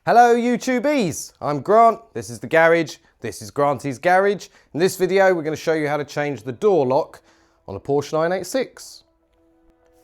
Hello YouTubies, I'm Grant, this is the garage, this is Granty's garage. In this video we're going to show you how to change the door lock on a Porsche 986.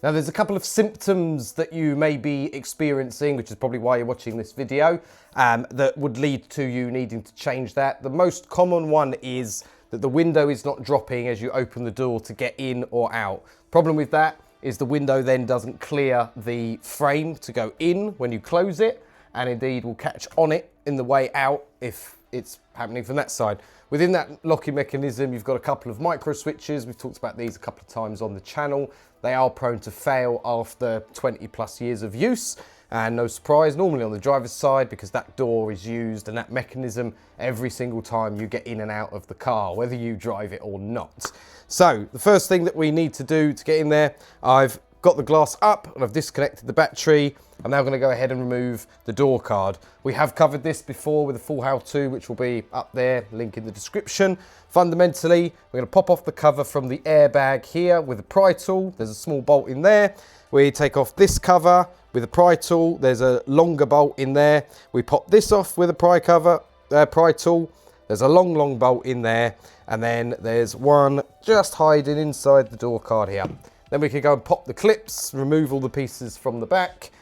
Now there's a couple of symptoms that you may be experiencing, which is probably why you're watching this video, that would lead to you needing to change that. The most common one is that the window is not dropping as you open the door to get in or out. Problem with that is the window then doesn't clear the frame to go in when you close it, and indeed will catch on it in the way out if it's happening from that side. Within that locking mechanism, you've got a couple of micro switches. We've talked about these a couple of times on the channel. They are prone to fail after 20 plus years of use, and no surprise, normally on the driver's side, because that door is used and that mechanism every single time you get in and out of the car, whether you drive it or not. So the first thing that we need to do to get in there, I've got the glass up and I've disconnected the battery. I'm now going to go ahead and remove the door card. We have covered this before with a full how-to, which will be up there, link in the description. Fundamentally, we're going to pop off the cover from the airbag here with a pry tool. There's a small bolt in there. We take off this cover with a pry tool. There's a longer bolt in there. We pop this off with a pry tool. There's a long bolt in there. And then there's one just hiding inside the door card here. Then we can go and pop the clips, remove all the pieces from the back,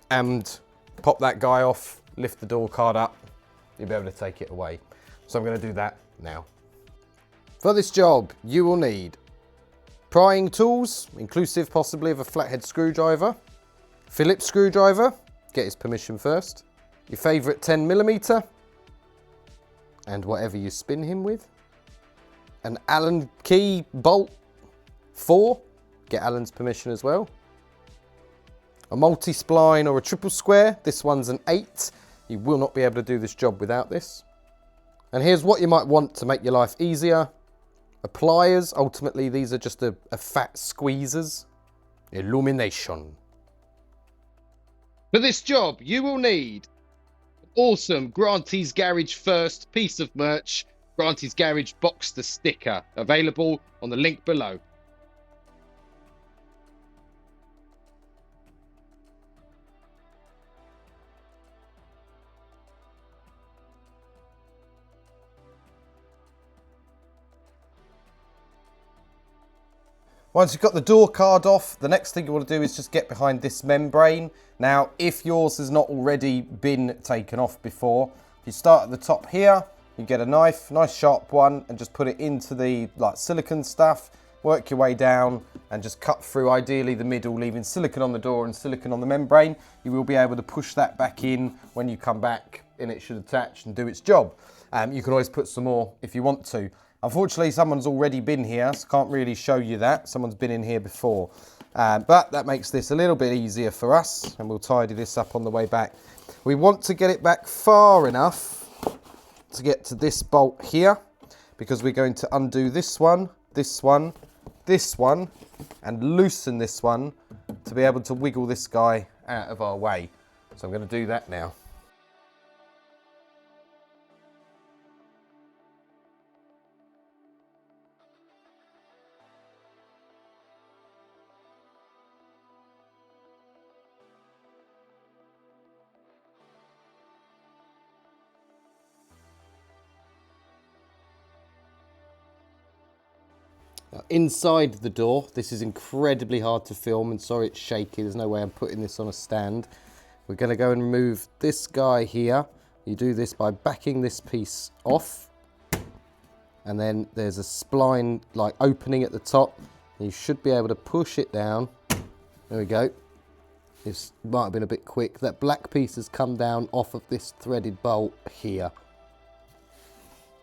and pop that guy off, lift the door card up, you'll be able to take it away. So I'm going to do that now. For this job, you will need prying tools, inclusive possibly of a flathead screwdriver, Phillips screwdriver, get his permission first, your favourite 10mm, and whatever you spin him with, an Allen key bolt 4, get Allen's permission as well, a multi-spline or a triple square. This one's an 8. You will not be able to do this job without this. And here's what you might want to make your life easier. Pliers, ultimately these are just a fat squeezers. Illumination. For this job you will need an awesome Granty's Garage first piece of merch, Granty's Garage Boxster sticker, available on the link below. Once you've got the door card off, the next thing you want to do is just get behind this membrane. Now, if yours has not already been taken off before, you start at the top here, you get a knife, nice sharp one, and just put it into the silicone stuff, work your way down and just cut through ideally the middle, leaving silicone on the door and silicone on the membrane. You will be able to push that back in when you come back and it should attach and do its job. You can always put some more if you want to. Unfortunately, someone's already been here, so can't really show you that. Someone's been in here before. But that makes this a little bit easier for us, and we'll tidy this up on the way back. We want to get it back far enough to get to this bolt here, because we're going to undo this one, this one, this one, and loosen this one to be able to wiggle this guy out of our way. So I'm going to do that now. Now, inside the door, this is incredibly hard to film, and sorry it's shaky, there's no way I'm putting this on a stand. We're going to go and remove this guy here. You do this by backing this piece off, and then there's a spline opening at the top. You should be able to push it down. There we go. This might have been a bit quick. That black piece has come down off of this threaded bolt here.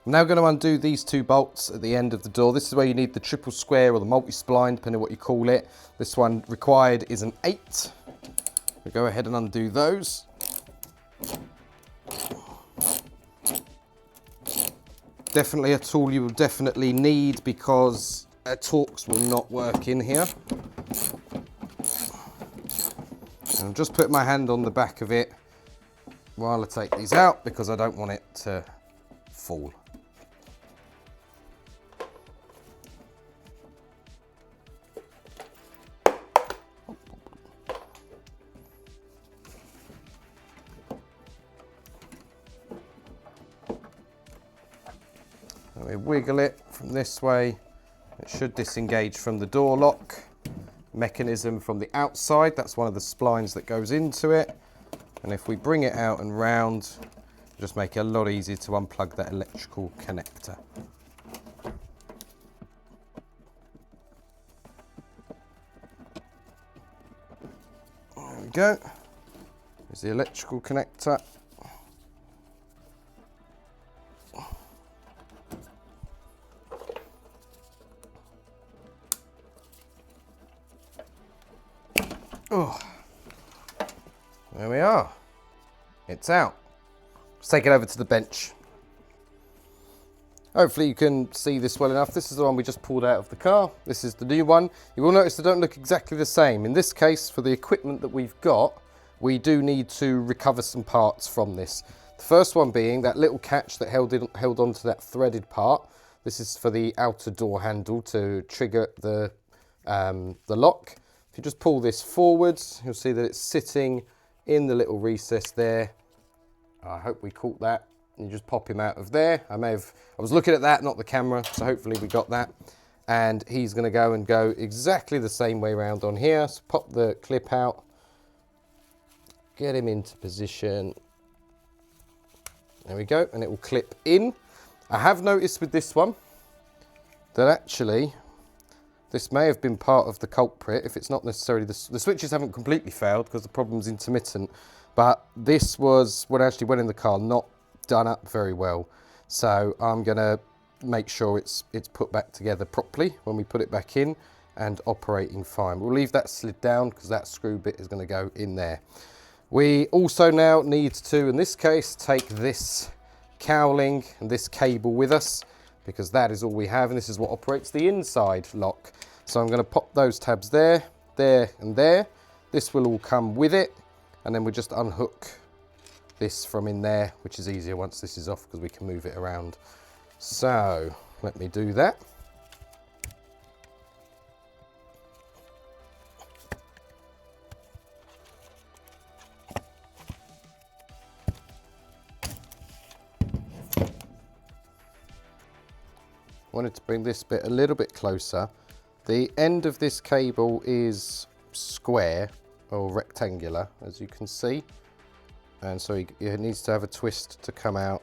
I'm now going to undo these two bolts at the end of the door. This is where you need the triple square or the multi-spline, depending on what you call it. This one required is an 8. We'll go ahead and undo those. Definitely a tool you will definitely need, because Torx will not work in here. And I'm just putting my hand on the back of it while I take these out, because I don't want it to fall. Let me wiggle it from this way. It should disengage from the door lock mechanism from the outside. That's one of the splines that goes into it. And if we bring it out and round, just make it a lot easier to unplug that electrical connector. There we go. There's the electrical connector. Oh, there we are. It's out. Let's take it over to the bench. Hopefully you can see this well enough. This is the one we just pulled out of the car. This is the new one. You will notice they don't look exactly the same. In this case, for the equipment that we've got, we do need to recover some parts from this. The first one being that little catch that held onto that threaded part. This is for the outer door handle to trigger the lock. If you just pull this forwards, you'll see that it's sitting in the little recess there. I hope we caught that. You just pop him out of there. I was looking at that, not the camera, so hopefully we got that. And he's gonna go exactly the same way around on here. So pop the clip out, get him into position. There we go, and it will clip in. I have noticed with this one that actually this may have been part of the culprit, if it's not necessarily, the switches haven't completely failed because the problem's intermittent, but this was what actually went in the car, not done up very well. So I'm gonna make sure it's put back together properly when we put it back in and operating fine. We'll leave that slid down because that screw bit is gonna go in there. We also now need to, in this case, take this cowling and this cable with us, because that is all we have, and this is what operates the inside lock. So I'm going to pop those tabs there, there and there. This will all come with it, and then we just unhook this from in there, which is easier once this is off because we can move it around. So let me do that. Wanted to bring this bit a little bit closer. The end of this cable is square or rectangular, as you can see, and so it needs to have a twist to come out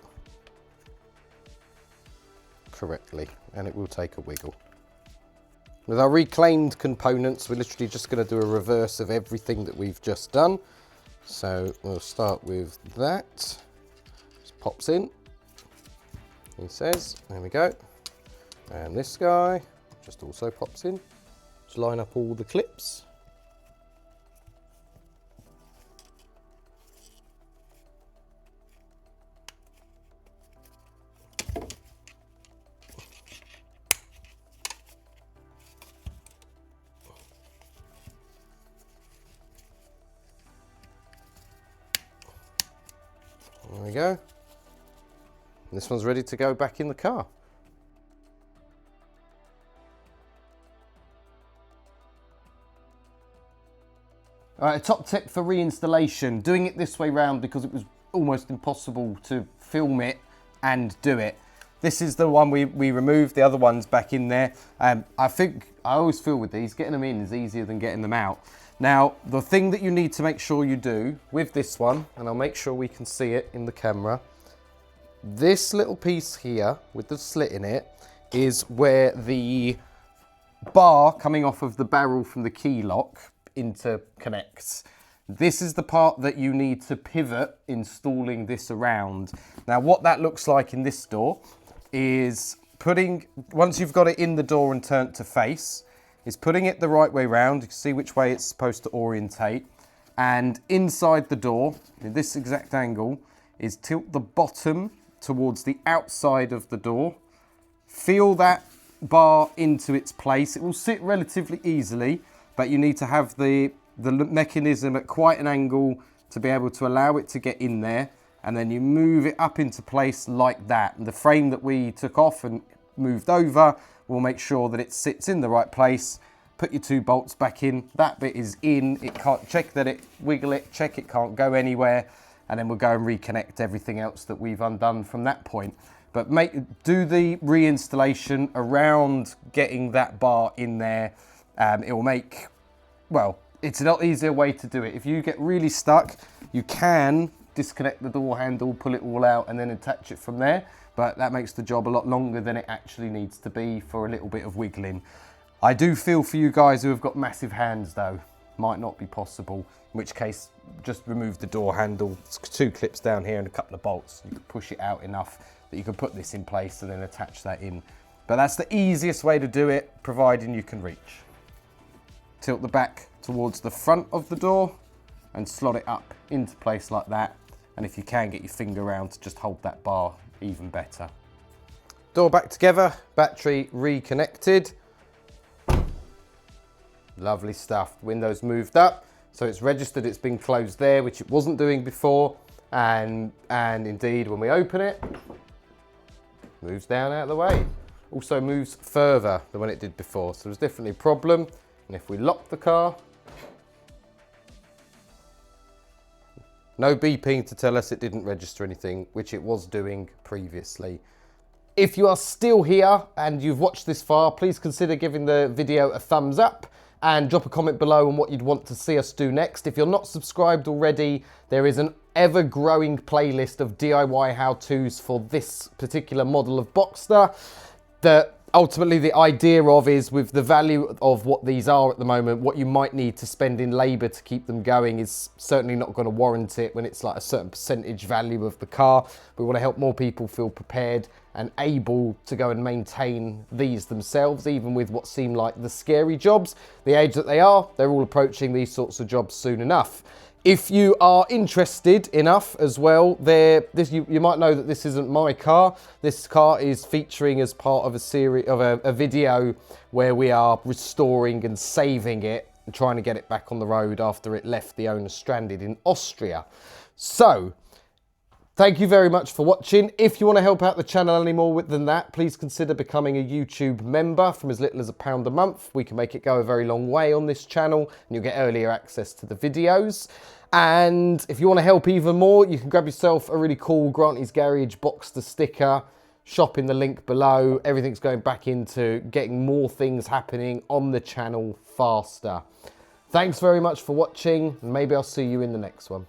correctly, and it will take a wiggle. With our reclaimed components, we're literally just going to do a reverse of everything that we've just done. So we'll start with that. Just pops in, he says, there we go. And this guy just also pops in. Just line up all the clips. There we go. And this one's ready to go back in the car. All right, a top tip for reinstallation, doing it this way round because it was almost impossible to film it and do it. This is the one we removed, the other one's back in there. I always feel with these, getting them in is easier than getting them out. Now, the thing that you need to make sure you do with this one, and I'll make sure we can see it in the camera, this little piece here with the slit in it is where the bar coming off of the barrel from the key lock interconnects. This is the part that you need to pivot installing this around. Now what that looks like in this door is once you've got it in the door and turned to face, is putting it the right way round. You can see which way it's supposed to orientate, and inside the door in this exact angle is tilt the bottom towards the outside of the door, feel that bar into its place. It will sit relatively easily, but you need to have the mechanism at quite an angle to be able to allow it to get in there, and then you move it up into place like that. And the frame that we took off and moved over will make sure that it sits in the right place. Put your 2 bolts back in, that bit is in, it can't, check that it, wiggle it, check it can't go anywhere, and then we'll go and reconnect everything else that we've undone from that point. But do the reinstallation around getting that bar in there. It will make, well, it's a lot easier way to do it. If you get really stuck, you can disconnect the door handle, pull it all out, and then attach it from there. But that makes the job a lot longer than it actually needs to be for a little bit of wiggling. I do feel for you guys who have got massive hands though, might not be possible, in which case just remove the door handle. It's 2 clips down here and a couple of bolts. You can push it out enough that you can put this in place and then attach that in. But that's the easiest way to do it, providing you can reach. Tilt the back towards the front of the door and slot it up into place like that. And if you can, get your finger around to just hold that bar even better. Door back together, battery reconnected. Lovely stuff. Windows moved up, so it's registered it's been closed there, which it wasn't doing before. And indeed, when we open it, moves down out of the way. Also moves further than when it did before, so there's definitely a problem. And if we lock the car, no beeping to tell us it didn't register anything, which it was doing previously. If you are still here and you've watched this far, please consider giving the video a thumbs up and drop a comment below on what you'd want to see us do next. If you're not subscribed already, there is an ever-growing playlist of DIY how-tos for this particular model of Boxster that ultimately the idea of is, with the value of what these are at the moment, what you might need to spend in labour to keep them going is certainly not going to warrant it when it's like a certain percentage value of the car. We want to help more people feel prepared and able to go and maintain these themselves, even with what seem like the scary jobs. The age that they are, they're all approaching these sorts of jobs soon enough. If you are interested enough as well, you might know that this isn't my car. This car is featuring as part of a series of a video where we are restoring and saving it and trying to get it back on the road after it left the owner stranded in Austria. So, thank you very much for watching. If you want to help out the channel any more than that, please consider becoming a YouTube member from as little as £1 a month. We can make it go a very long way on this channel and you'll get earlier access to the videos. And if you want to help even more, you can grab yourself a really cool Granty's Garage Boxster sticker, shop in the link below. Everything's going back into getting more things happening on the channel faster. Thanks very much for watching, and maybe I'll see you in the next one.